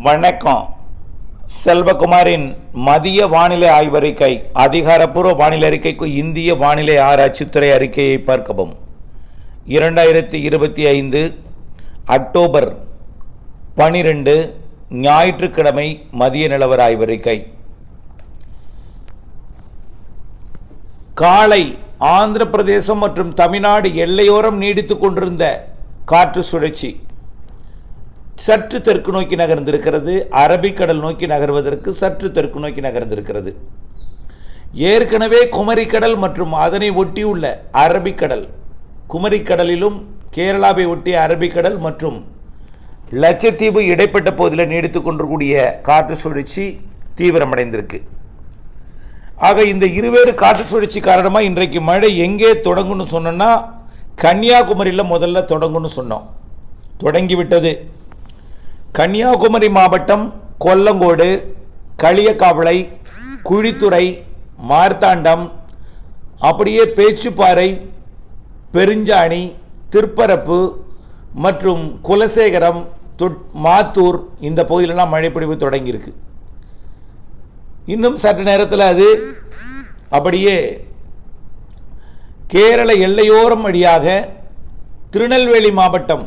வணக்கம். செல்வகுமாரின் மதிய வானிலை ஆய்வறிக்கை. அதிகாரப்பூர்வ வானிலை அறிக்கைக்கு இந்திய வானிலை ஆராய்ச்சித்துறை அறிக்கையை பார்க்கவும். 2025 அக்டோபர் 12 ஞாயிற்றுக்கிழமை மதிய நிலவர ஆய்வறிக்கை. காலை ஆந்திர பிரதேசம் மற்றும் தமிழ்நாடு எல்லையோரம் நீடித்துக் கொண்டிருந்த காற்று சுழற்சி சற்று தெற்கு நோக்கி நகர்ந்திருக்கிறது. அரபிக்கடல் நோக்கி நகர்வதற்கு சற்று தெற்கு நோக்கி நகர்ந்திருக்கிறது. ஏற்கனவே குமரிக்கடல் மற்றும் அதனை ஒட்டியுள்ள அரபிக்கடல், குமரிக்கடலிலும் கேரளாவை ஒட்டிய அரபிக்கடல் மற்றும் லட்சத்தீவு இடைப்பட்ட பகுதியில் நீடித்துக் கொண்டிருக்கூடிய காற்று சுழற்சி தீவிரமடைந்திருக்கு. ஆக இந்த இருவேறு காற்று சுழற்சி காரணமாக இன்றைக்கு மழை எங்கே தொடங்கும்னு சொன்னோன்னா கன்னியாகுமரியில் முதல்ல தொடங்கும்னு சொன்னோம். தொடங்கிவிட்டது. கன்னியாகுமரி மாவட்டம் கொல்லங்கோடு, களியக்காவளை, குழித்துறை, மார்த்தாண்டம், அப்படியே பேச்சுப்பாறை, பெருஞ்சாணி, திருப்பரப்பு மற்றும் குலசேகரம், மாத்தூர் இந்த பகுதியிலெல்லாம் மழைப்பொழிவு தொடங்கியிருக்கு. இன்னும் சற்று நேரத்தில் அது அப்படியே கேரள எல்லையோரம் வழியாக திருநெல்வேலி மாவட்டம்,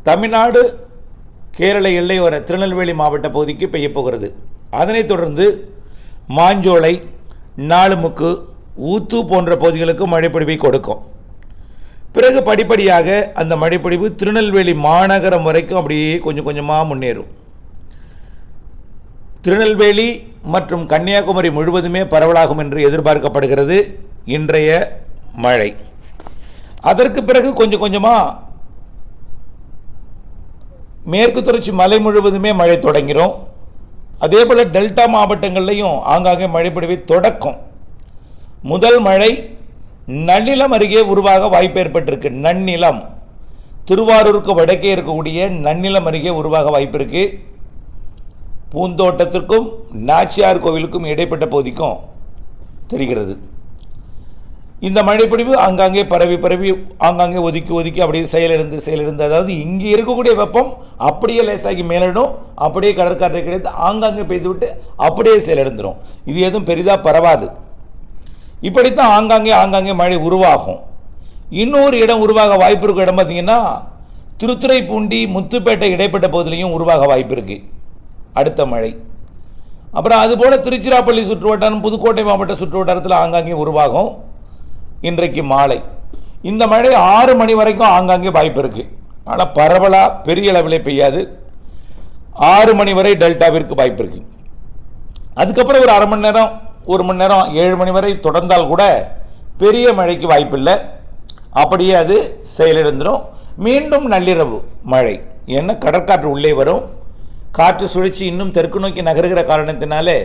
தமிழ்நாடு கேரள எல்லையோர திருநெல்வேலி மாவட்ட பகுதிக்கு பெய்ய போகிறது. அதனைத் தொடர்ந்து மாஞ்சோலை, நாலுமுக்கு, ஊத்து போன்ற பகுதிகளுக்கு மழைப்பொழிவை கொடுக்கும். பிறகு படிப்படியாக அந்த மழைப்பொழிவு திருநெல்வேலி மாநகரம் வரைக்கும் அப்படியே கொஞ்சம் கொஞ்சமாக முன்னேறும். திருநெல்வேலி மற்றும் கன்னியாகுமரி முழுவதுமே பரவலாகும் என்று எதிர்பார்க்கப்படுகிறது இன்றைய மழை. அதற்கு பிறகு கொஞ்சம் கொஞ்சமாக மேற்கு தொடர்ச்சி மலை முழுவதுமே மழை தொடங்கிறோம். அதே போல் டெல்டா மாவட்டங்கள்லையும் ஆங்காங்கே மழைப்பொழிவை தொடக்கும். முதல் மழை நன்னிலம் அருகே உருவாக வாய்ப்பு ஏற்பட்டிருக்கு. நன்னிலம், திருவாரூருக்கு வடக்கே இருக்கக்கூடிய நன்னிலம் அருகே உருவாக வாய்ப்பு இருக்கு. பூந்தோட்டத்திற்கும் நாச்சியார் கோவிலுக்கும் இடைப்பட்ட பகுதிக்கும் தெரிகிறது. இந்த மழைப்பொழிவு ஆங்காங்கே பரவி ஆங்காங்கே ஒதுக்கி அப்படியே செயலிழந்து அதாவது இங்கே இருக்கக்கூடிய வெப்பம் அப்படியே லேசாகி மேலிடும், அப்படியே கடற்காற்றை கிடைத்து ஆங்காங்கே பெய்துவிட்டு அப்படியே செயலிழந்துடும். இது எதுவும் பெரிதாக பரவாது. இப்படித்தான் ஆங்காங்கே மழை உருவாகும். இன்னொரு இடம் உருவாக வாய்ப்பு இருக்க இடம் பார்த்தீங்கன்னா திருத்துறைப்பூண்டி, முத்துப்பேட்டை இடைப்பட்ட பகுதியிலையும் உருவாக வாய்ப்பு இருக்கு அடுத்த மழை. அப்புறம் அதுபோல் திருச்சிராப்பள்ளி சுற்று வட்டாரம், புதுக்கோட்டை மாவட்ட சுற்று வட்டாரத்தில் ஆங்காங்கே உருவாகும். இன்றைக்கு மாலை இந்த மழை 6 மணி வரைக்கும் ஆங்காங்கே வாய்ப்பு இருக்கு. ஆனால் பரவலாக பெரிய அளவில் பெய்யாது. 6 மணி வரை டெல்டாவிற்கு வாய்ப்பு இருக்கு. அதுக்கப்புறம் ஒரு 1/2 மணி நேரம், 1 மணி நேரம், 7 மணி வரை தொடர்ந்தால் கூட பெரிய மழைக்கு வாய்ப்பில்லை. அப்படியே அது செயலிழந்துடும். மீண்டும் நள்ளிரவு மழை. என்ன கடற்காற்று உள்ளே வரும். காற்று சுழற்சி இன்னும் தெற்கு நோக்கி நகருகிற காரணத்தினாலே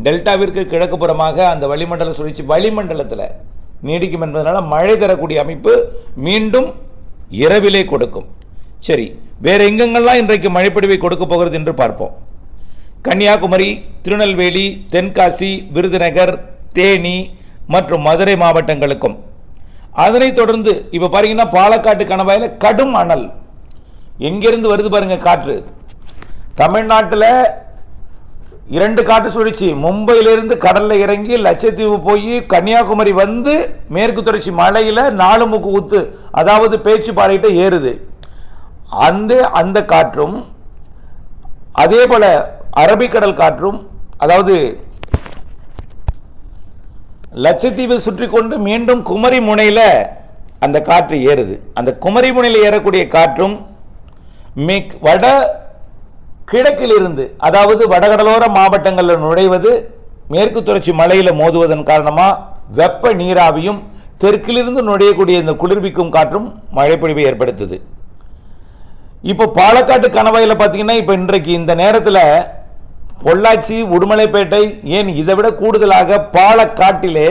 டெல்டாவிற்கு கிழக்கு புறமாக அந்த வளிமண்டல சுழற்சி வளிமண்டலத்தில் நீடிக்கும் என்பதனால மழை தரக்கூடிய அமைப்பு மீண்டும் இரவிலே கொடுக்கும். சரி, வேற எங்கெங்கெல்லாம் இன்றைக்கு மழைப்பொழிவை கொடுக்க போகிறது என்று பார்ப்போம். கன்னியாகுமரி, திருநெல்வேலி, தென்காசி, விருதுநகர், தேனி மற்றும் மதுரை மாவட்டங்களுக்கும். அதனைத் தொடர்ந்து இப்போ பாருங்கன்னா பாலக்காட்டு கணவாயில் கடும் அனல் எங்கிருந்து வருது பாருங்க காற்று. தமிழ்நாட்டில் 2 காற்று சுழற்சி மும்பையிலிருந்து கடலில் இறங்கி லட்சத்தீவு போய் கன்னியாகுமரி வந்து மேற்கு தொடர்ச்சி மலையில் நாலுமுக்கு ஊத்து, அதாவது பேச்சுப்பாறையிட்ட ஏறுது. அந்த காற்றும் அதே போல அரபிக்கடல் காற்றும், அதாவது லட்சத்தீவை சுற்றி கொண்டு மீண்டும் குமரி முனையில் அந்த காற்று ஏறுது. அந்த குமரி முனையில் ஏறக்கூடிய காற்றும் வட கிழக்கில் இருந்து, அதாவது வடகடலோர மாவட்டங்களில் நுழைவது, மேற்கு தொடர்ச்சி மலையில் மோதுவதன் காரணமாக வெப்ப நீராவியும் தெற்கிலிருந்து நுழையக்கூடிய இந்த குளிர்விக்கும் காற்றும் மழைப்பொழிவை ஏற்படுத்துது. இப்போ பாலக்காட்டு கணவாயில் பார்த்தீங்கன்னா இப்போ இன்றைக்கு இந்த நேரத்தில் பொள்ளாச்சி, உடுமலைப்பேட்டை, ஏன் இதை விட கூடுதலாக பாலக்காட்டிலே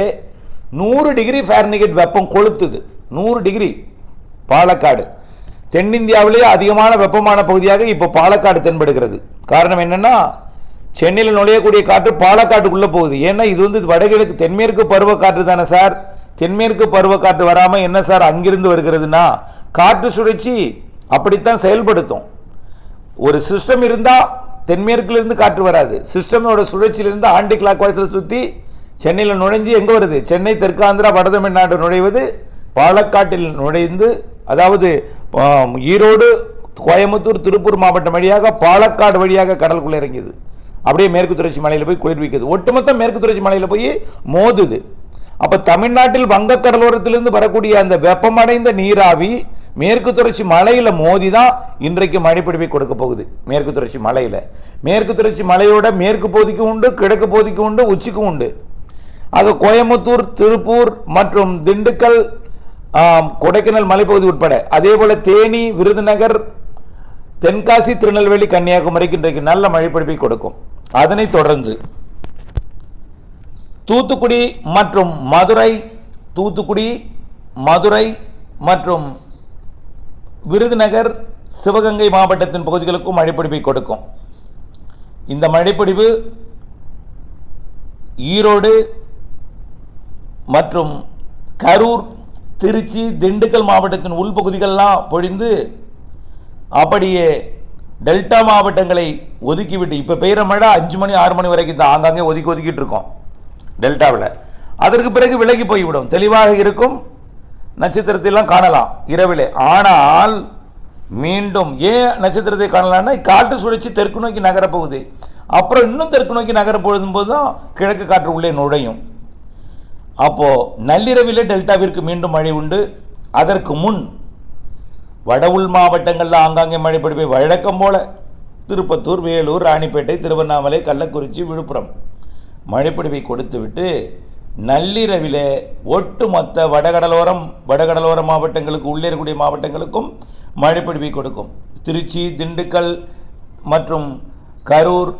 100 டிகிரி ஃபாரன்ஹீட் வெப்பம் கொளுத்துது. 100 டிகிரி பாலக்காடு. தென்னிந்தியாவிலேயே அதிகமான வெப்பமான பகுதியாக இப்போ பாலக்காடு தென்படுகிறது. காரணம் என்னன்னா, சென்னையில் நுழையக்கூடிய காற்று பாலக்காட்டுக்குள்ளே போகுது. ஏன்னா இது வடகிழக்கு தென்மேற்கு பருவக்காற்று தானே சார். தென்மேற்கு பருவக்காற்று வராமல் என்ன சார் அங்கிருந்து வருகிறதுனா, காற்று சுழற்சி அப்படித்தான் செயல்படுத்தும். ஒரு சிஸ்டம் இருந்தால் தென்மேற்கிலிருந்து காற்று வராது. சிஸ்டமோட சுழற்சியிலிருந்து ஆண்டி கிளாக் வாய்ஸில் சுற்றி சென்னையில் நுழைஞ்சு எங்கே வருது? சென்னை, தெற்காந்திரா, வடதமிழ்நாடு நுழைவது, பாலக்காட்டில் நுழைந்து, அதாவது ஈரோடு, கோயம்புத்தூர், திருப்பூர் மாவட்டம் வழியாக பாலக்காடு வழியாக கடலுக்குள்ளே இறங்கியது. அப்படியே மேற்கு தொடர்ச்சி மலையில் போய் குளிர்விக்குது. ஒட்டுமொத்த மேற்கு தொடர்ச்சி மலையில் போய் மோதுது. அப்போ தமிழ்நாட்டில் வங்கக்கடலோரத்திலிருந்து வரக்கூடிய அந்த வெப்பமடைந்த நீராவி மேற்கு தொடர்ச்சி மலையில் மோதி தான் இன்றைக்கு மழைப்பிடிப்பை கொடுக்க போகுது. மேற்கு தொடர்ச்சி மலையில், மேற்கு தொடர்ச்சி மலையோட மேற்கு பகுதிக்கும் உண்டு, கிழக்கு பகுதிக்கும் உண்டு, உச்சிக்கும் உண்டு. ஆக கோயம்புத்தூர், திருப்பூர் மற்றும் திண்டுக்கல், கொடைக்கானல் மலைப்பகுதி உட்பட, அதே போல தேனி, விருதுநகர், தென்காசி, திருநெல்வேலி, கன்னியாகுமரிக்கு இன்றைக்கு நல்ல மழைப்பிடிப்பை கொடுக்கும். அதனைத் தொடர்ந்து தூத்துக்குடி மற்றும் மதுரை மற்றும் விருதுநகர், சிவகங்கை மாவட்டத்தின் பகுதிகளுக்கும் மழைப்பிடிப்பை கொடுக்கும். இந்த மழைப்பிடிப்பு ஈரோடு மற்றும் கரூர், திருச்சி, திண்டுக்கல் மாவட்டத்தின் உள்பகுதிகளெல்லாம் பொழிந்து அப்படியே டெல்டா மாவட்டங்களை ஒதுக்கிவிட்டு, இப்போ பெய்கிற மழை 5 மணி 6 மணி வரைக்கும் தான் ஆங்காங்கே ஒதுக்கிட்டு இருக்கோம் டெல்டாவில். அதற்கு பிறகு விலகி போய்விடும். தெளிவாக இருக்கும், நட்சத்திரத்தையெல்லாம் காணலாம் இரவிலே. ஆனால் மீண்டும் ஏன் நட்சத்திரத்தை காணலாம்னா, காற்று சுழற்சி தெற்கு நோக்கி நகரப்போகுது. அப்புறம் இன்னும் தெற்கு நோக்கி நகரப்போகும் போது தான் கிழக்கு காற்று உள்ளே நுழையும். அப்போ நள்ளிரவிலே டெல்டாவிற்கு மீண்டும் மழை உண்டு. அதற்கு முன் வட உள் மாவட்டங்களில் ஆங்காங்கே மழை பிடிப்பை வழக்கம் போல திருப்பத்தூர், வேலூர், ராணிப்பேட்டை, திருவண்ணாமலை, கள்ளக்குறிச்சி, விழுப்புரம் மழைப்பிடிப்பை கொடுத்துவிட்டு நள்ளிரவிலே ஒட்டுமொத்த வடகடலோர மாவட்டங்களுக்கு, உள்ளே இருக்கக்கூடிய மாவட்டங்களுக்கும் மழைப்பிடிப்பை கொடுக்கும். திருச்சி, திண்டுக்கல் மற்றும் கரூர்,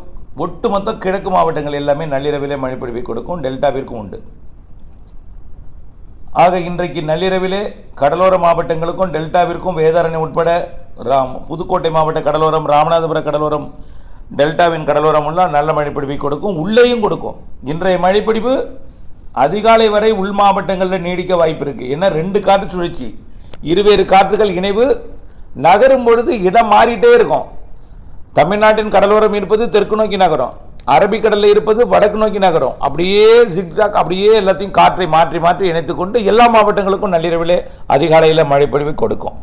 ஒட்டுமொத்த கிழக்கு மாவட்டங்கள் எல்லாமே நள்ளிரவிலே மழைப்பிடிப்பை கொடுக்கும். டெல்டாவிற்கும் உண்டு. ஆக இன்றைக்கு நள்ளிரவிலே கடலோர மாவட்டங்களுக்கும் டெல்டாவிற்கும் வேதாரண்யம் உட்பட புதுக்கோட்டை மாவட்ட கடலோரம், ராமநாதபுர கடலோரம், டெல்டாவின் கடலோரம் எல்லாம் நல்ல மழைப்பிடிப்பை கொடுக்கும். உள்ளேயும் கொடுக்கும். இன்றைய மழைப்பிடிப்பு அதிகாலை வரை உள் மாவட்டங்களில் நீடிக்க வாய்ப்பு இருக்குது. ஏன்னா 2 காற்று சுழற்சி, இருவேறு காற்றுகள் இணைவு நகரும் பொழுது இடம் மாறிட்டே இருக்கும். தமிழ்நாட்டின் கடலோரம் இருப்பது தெற்கு நோக்கி நகரும், அரபிக்கடலில் இருப்பது வடக்கு நோக்கி நகரும். அப்படியே ஜிக்ஜாக், அப்படியே எல்லாத்தையும் காற்றை மாற்றி மாற்றி இணைத்துக் கொண்டு எல்லா மாவட்டங்களுக்கும் நள்ளிரவிலே அதிகாலையில் மழைப்பொழிவை கொடுக்கும்.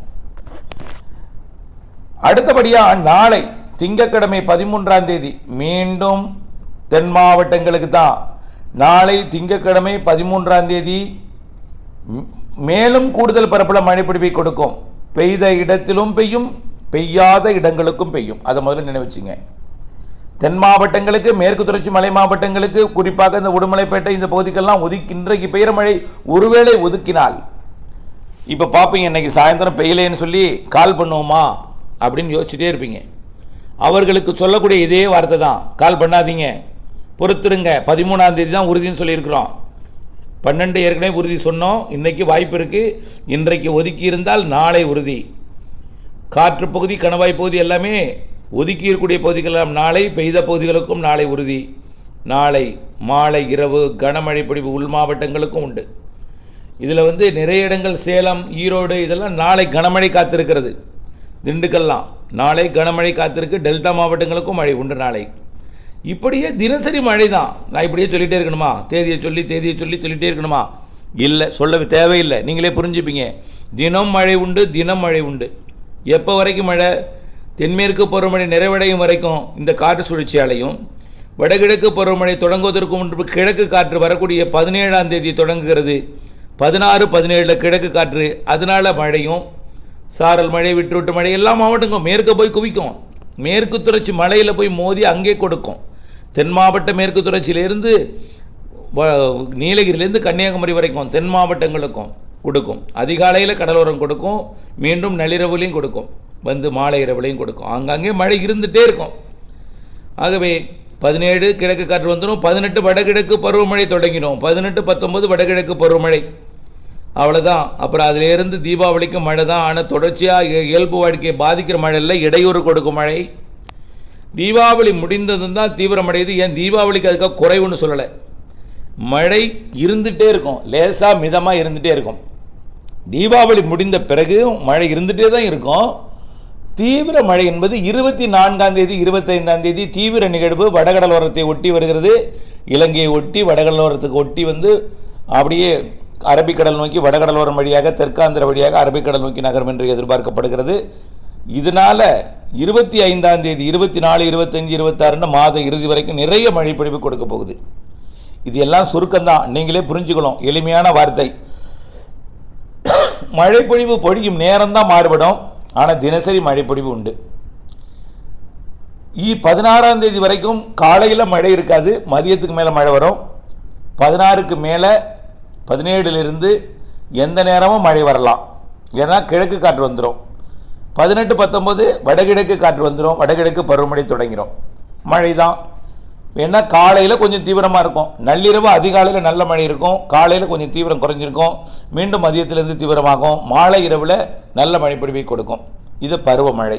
அடுத்தபடியாக நாளை திங்கட்கிழமை 13ஆம் தேதி மீண்டும் தென் மாவட்டங்களுக்கு தான். நாளை திங்கட்கிழமை 13ஆம் தேதி மேலும் கூடுதல் பரப்பளவு மழைப்பிடிப்பை கொடுக்கும். பெய்த இடத்திலும் பெய்யும், பெய்யாத இடங்களுக்கும் பெய்யும். அதை முதல்ல நினைவுச்சிங்க. தென் மாவட்டங்களுக்கு, மேற்கு தொடர்ச்சி மலை மாவட்டங்களுக்கு, குறிப்பாக இந்த உடுமலைப்பேட்டை இந்த பகுதிக்கெல்லாம் இன்றைக்கு பெய்கிற மழை ஒருவேளை ஒதுக்கினால், இப்போ பார்ப்பீங்க இன்னைக்கு சாயந்தரம் பெய்யலேன்னு சொல்லி கால் பண்ணுவோமா அப்படின்னு யோசிச்சுட்டே இருப்பீங்க. அவர்களுக்கு சொல்லக்கூடிய இதே வார்த்தை தான், கால் பண்ணாதீங்க, பொறுத்துருங்க, 13ஆம் தேதி தான் உறுதின்னு சொல்லியிருக்கிறோம். 12 ஏற்கனவே உறுதி சொன்னோம். இன்றைக்கு வாய்ப்பு இருக்குது. இன்றைக்கு ஒதுக்கி இருந்தால் நாளை உறுதி. காற்று பகுதி, கணவாய் பகுதி எல்லாமே ஒதுக்கி இருக்கக்கூடிய பகுதிகளெல்லாம் நாளை, பெய்த பகுதிகளுக்கும் நாளை உறுதி. நாளை மாலை இரவு கனமழை பொழிவு உள் மாவட்டங்களுக்கும் உண்டு. இதில் நிறைய இடங்கள் சேலம், ஈரோடு இதெல்லாம் நாளை கனமழை காத்திருக்கிறது. திண்டுக்கல்லாம் நாளை கனமழை காத்திருக்கு. டெல்டா மாவட்டங்களுக்கும் மழை உண்டு நாளை. இப்படியே தினசரி மழை தான். நான் இப்படியே சொல்லிகிட்டே இருக்கணுமா? தேதியை சொல்லிகிட்டே இருக்கணுமா? இல்லை, சொல்ல தேவையில்லை, நீங்களே புரிஞ்சுப்பீங்க. தினம் மழை உண்டு, தினம் மழை உண்டு. எப்போ வரைக்கும் மழை? தென்மேற்கு பருவமழை நிறைவடையும் வரைக்கும் இந்த காற்று சுழற்சியாலையும், வடகிழக்கு பருவமழை தொடங்குவதற்கு முன்பு கிழக்கு காற்று வரக்கூடிய 17ஆம் தேதி தொடங்குகிறது. 16, 17 கிழக்கு காற்று, அதனால் மழையும், சாரல் மழை, விட்டு மழை எல்லா மாவட்டங்களும் மேற்கு போய் குவிக்கும். மேற்கு தொடர்ச்சி மலையில் போய் மோதி அங்கே கொடுக்கும். தென் மாவட்ட மேற்கு தொடர்ச்சியிலிருந்து நீலகிரியிலேருந்து கன்னியாகுமரி வரைக்கும் தென் மாவட்டங்களுக்கும் கொடுக்கும். அதிகாலையில் கடலோரம் கொடுக்கும், மீண்டும் நள்ளிரவுலையும் கொடுக்கும், மாலை இரவுலையும் கொடுக்கும். அங்கங்கே மழை இருந்துகிட்டே இருக்கும். ஆகவே 17 கிழக்கு காற்று வந்துடும். 18 வடகிழக்கு பருவமழை தொடங்கிடும். 18, 19 வடகிழக்கு பருவமழை. அவ்வளோதான். அப்புறம் அதிலேருந்து தீபாவளிக்கு மழை தான். ஆனால் தொடர்ச்சியாக இயல்பு வாழ்க்கையை பாதிக்கிற மழை இல்லை, இடையூறு கொடுக்கும் மழை. தீபாவளி முடிந்ததும் தான் தீவிரமடையுது. ஏன் தீபாவளிக்கு அதுக்காக குறைவுன்னு சொல்லலை. மழை இருந்துகிட்டே இருக்கும், லேசாக மிதமாக இருந்துகிட்டே இருக்கும். தீபாவளி முடிந்த பிறகு மழை இருந்துகிட்டே தான் இருக்கும். தீவிர மழை என்பது 24ஆம் தேதி 25ஆம் தேதி தீவிர நிகழ்வு வடகடலோரத்தை ஒட்டி வருகிறது. இலங்கையை ஒட்டி வடகடலோரத்துக்கு ஒட்டி வந்து அப்படியே அரபிக்கடல் நோக்கி வடகடலோரம் வழியாக தெற்காந்திர வழியாக அரபிக்கடல் நோக்கி நகரும் என்று எதிர்பார்க்கப்படுகிறது. இதனால் 25ஆம் தேதி 24, 25, 26 மாத இறுதி வரைக்கும் நிறைய மழை பொழிவு கொடுக்க போகுது. இது எல்லாம் சுருக்கம்தான், நீங்களே புரிஞ்சுக்கணும், எளிமையான வார்த்தை. மழை பொழிவு பொழியும் நேரம் தான் மாறுபடும், ஆனால் தினசரி மழை பொழிவு உண்டு. 16ஆம் தேதி வரைக்கும் காலையில் மழை இருக்காது, மதியத்துக்கு மேலே மழை வரும். 16க்கு மேலே 17லிருந்து எந்த நேரமும் மழை வரலாம், ஏன்னா கிழக்கு காற்று வந்துடும். 18, 19 வடகிழக்கு காற்று வந்துடும், வடகிழக்கு பருவமழை தொடங்கிடும். மழை தான் ஏன்னா காலையில் கொஞ்சம் தீவிரமாக இருக்கும், நள்ளிரவு அதிகாலையில் நல்ல மழை இருக்கும், காலையில் கொஞ்சம் தீவிரம் குறைஞ்சிருக்கும், மீண்டும் மதியத்திலிருந்து தீவிரமாகும், மாலை இரவில் நல்ல மழை பொழிவை கொடுக்கும். இது பருவமழை.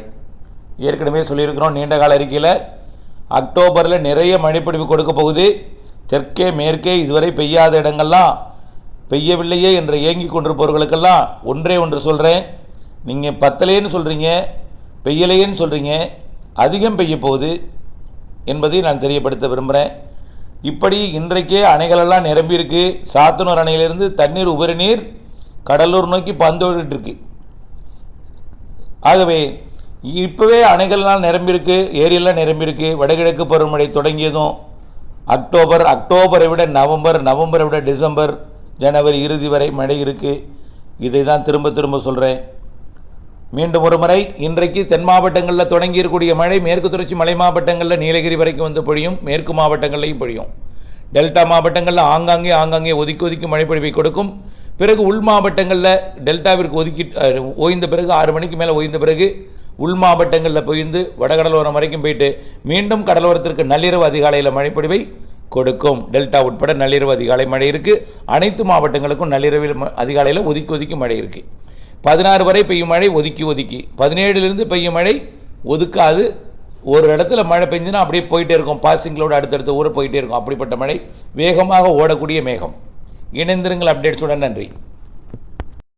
ஏற்கனவே சொல்லியிருக்கிறோம் நீண்ட கால அறிக்கையில், அக்டோபரில் நிறைய மழைப்பொழிவு கொடுக்க போகுது. தெற்கே மேற்கே இதுவரை பெய்யாத இடங்கள்லாம் பெய்யவில்லையே என்று ஏங்கி கொண்டிருப்பவர்களுக்கெல்லாம் ஒன்றே ஒன்று சொல்கிறேன், நீங்கள் பத்தலேன்னு சொல்கிறீங்க, பெய்யலையேன்னு சொல்கிறீங்க, அதிகம் பெய்ய போகுது என்பதை நான் தெரியப்படுத்த விரும்புகிறேன். இப்படி இன்றைக்கே அணைகளெல்லாம் நிரம்பியிருக்கு. சாத்தனூர் அணையிலிருந்து தண்ணீர் உபரி நீர் கடலூர் நோக்கி பந்தோடிட்டு இருக்கு. ஆகவே இப்போவே அணைகள்லாம் நிரம்பியிருக்கு, ஏரியெல்லாம் நிரம்பியிருக்கு. வடகிழக்கு பருவமழை தொடங்கியதும் அக்டோபரை விட நவம்பரை விட டிசம்பர், ஜனவரி இறுதி வரை மழை இருக்குது. இதை தான் திரும்ப திரும்ப சொல்கிறேன். மீண்டும் ஒரு முறை, இன்றைக்கு தென் மாவட்டங்களில் தொடங்கி இருக்கக்கூடிய மழை மேற்கு தொடர்ச்சி மலை மாவட்டங்களில் நீலகிரி வரைக்கும் வந்து பொழியும், மேற்கு மாவட்டங்களையும் பொழியும். டெல்டா மாவட்டங்களில் ஆங்காங்கே ஒதுக்கி மழை பொழிவை கொடுக்கும். பிறகு உள் மாவட்டங்களில் டெல்டாவிற்கு ஓய்ந்த பிறகு 6 மணிக்கு மேலே ஓய்ந்த பிறகு உள் மாவட்டங்களில் பொய்ந்து வடகடலோரம் வரைக்கும் போயிட்டு மீண்டும் கடலோரத்திற்கு நள்ளிரவு அதிகாலையில் மழைப்பொழிவை கொடுக்கும். டெல்டா உட்பட நள்ளிரவு அதிகாலை மழை இருக்குது. அனைத்து மாவட்டங்களுக்கும் நள்ளிரவில் அதிகாலையில் ஒதுக்கி மழை இருக்குது. 16 வரை பெய்யும் மழை ஒதுக்கி 17லிருந்து பெய்யும் மழை ஒதுக்காது. ஒரு இடத்துல மழை பெஞ்சுன்னா அப்படியே போயிட்டே இருக்கும், பாசிங்களோடு அடுத்தடுத்த ஊரை போயிட்டே இருக்கும். அப்படிப்பட்ட மழை வேகமாக ஓடக்கூடிய மேகம். இணைந்திருங்கள் அப்டேட்ஸுடன். நன்றி.